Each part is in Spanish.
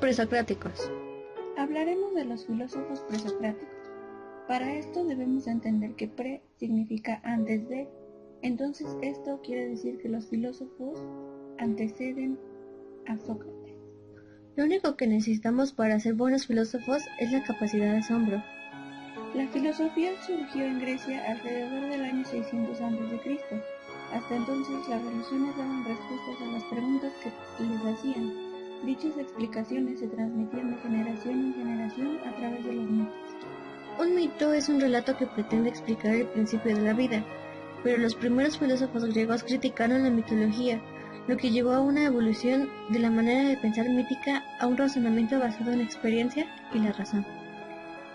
presocráticos. Hablaremos de los filósofos presocráticos. Para esto debemos entender que pre significa antes de, entonces esto quiere decir que los filósofos anteceden a Sócrates. Lo único que necesitamos para ser buenos filósofos es la capacidad de asombro. La filosofía surgió en Grecia alrededor del año 600 a.C. Hasta entonces las religiones daban respuestas a las preguntas que les hacían. Dichas explicaciones se transmitían de generación en generación a través de los mitos. Un mito es un relato que pretende explicar el principio de la vida, pero los primeros filósofos griegos criticaron la mitología, lo que llevó a una evolución de la manera de pensar mítica a un razonamiento basado en la experiencia y la razón.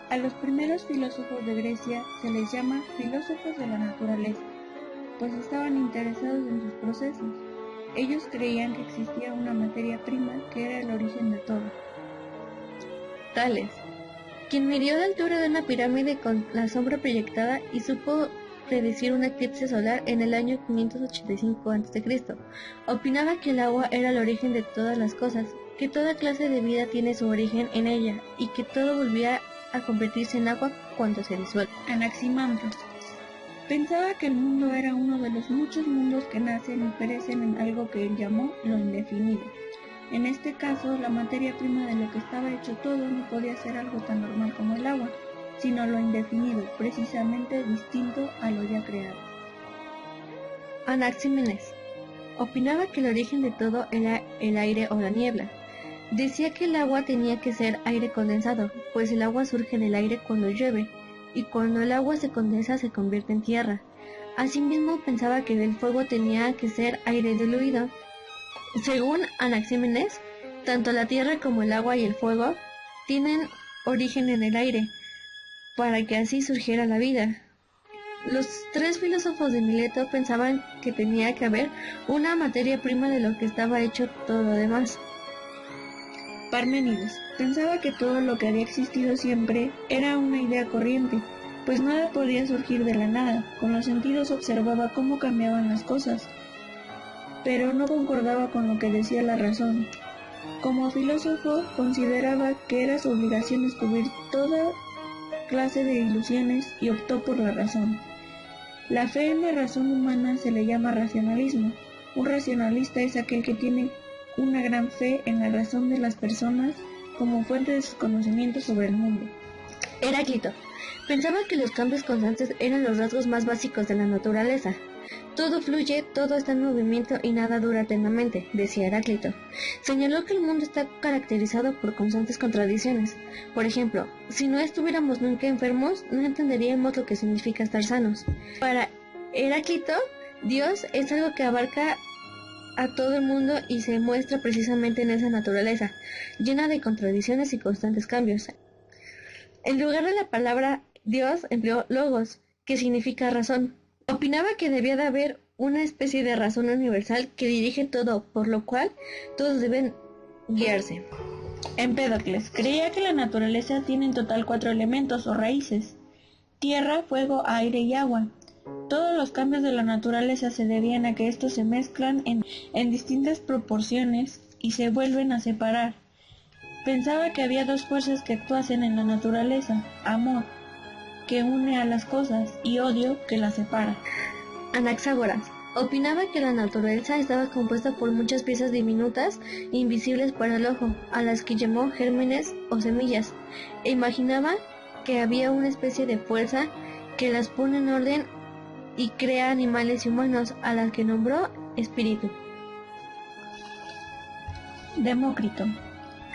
A los primeros filósofos de Grecia se les llama filósofos de la naturaleza, pues estaban interesados en sus procesos. Ellos creían que existía una materia prima que era el origen de todo. Tales, quien midió la altura de una pirámide con la sombra proyectada y supo predecir un eclipse solar en el año 585 a.C., opinaba que el agua era el origen de todas las cosas, que toda clase de vida tiene su origen en ella y que todo volvía a convertirse en agua cuando se disuelve. Anaximandro pensaba que el mundo era uno de los muchos mundos que nacen y perecen en algo que él llamó lo indefinido. En este caso, la materia prima de lo que estaba hecho todo no podía ser algo tan normal como el agua, sino lo indefinido, precisamente distinto a lo ya creado. Anaxímenes opinaba que el origen de todo era el aire o la niebla. Decía que el agua tenía que ser aire condensado, pues el agua surge del aire cuando llueve, y cuando el agua se condensa se convierte en tierra. Asimismo pensaba que el fuego tenía que ser aire diluido. Según Anaxímenes, tanto la tierra como el agua y el fuego tienen origen en el aire, para que así surgiera la vida. Los tres filósofos de Mileto pensaban que tenía que haber una materia prima de lo que estaba hecho todo lo demás. Parménides pensaba que todo lo que había existido siempre era una idea corriente, pues nada podía surgir de la nada. Con los sentidos observaba cómo cambiaban las cosas, pero no concordaba con lo que decía la razón. Como filósofo, consideraba que era su obligación descubrir toda clase de ilusiones y optó por la razón. La fe en la razón humana se le llama racionalismo. Un racionalista es aquel que tiene una gran fe en la razón de las personas como fuente de sus conocimientos sobre el mundo. Heráclito pensaba que los cambios constantes eran los rasgos más básicos de la naturaleza. Todo fluye, todo está en movimiento y nada dura eternamente, decía Heráclito. Señaló que el mundo está caracterizado por constantes contradicciones. Por ejemplo, si no estuviéramos nunca enfermos, no entenderíamos lo que significa estar sanos. Para Heráclito, Dios es algo que abarca a todo el mundo y se muestra precisamente en esa naturaleza, llena de contradicciones y constantes cambios. En lugar de la palabra Dios empleó logos, que significa razón. Opinaba que debía de haber una especie de razón universal que dirige todo, por lo cual todos deben guiarse. Empédocles creía que la naturaleza tiene en total 4 elementos o raíces: tierra, fuego, aire y agua. Todos los cambios de la naturaleza se debían a que estos se mezclan en distintas proporciones y se vuelven a separar. Pensaba que había 2 fuerzas que actuasen en la naturaleza: amor, que une a las cosas, y odio, que las separa. Anaxágoras opinaba que la naturaleza estaba compuesta por muchas piezas diminutas e invisibles para el ojo, a las que llamó gérmenes o semillas, e imaginaba que había una especie de fuerza que las pone en orden y crea animales y humanos, a las que nombró espíritu. Demócrito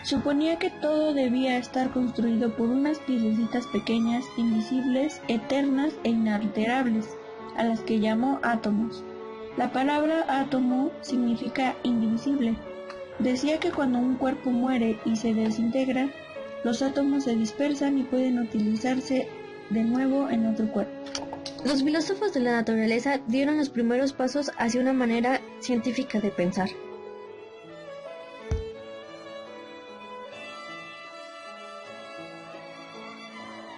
suponía que todo debía estar construido por unas piececitas pequeñas, invisibles, eternas e inalterables, a las que llamó átomos. La palabra átomo significa indivisible. Decía que cuando un cuerpo muere y se desintegra, los átomos se dispersan y pueden utilizarse de nuevo en otro cuerpo. Los filósofos de la naturaleza dieron los primeros pasos hacia una manera científica de pensar.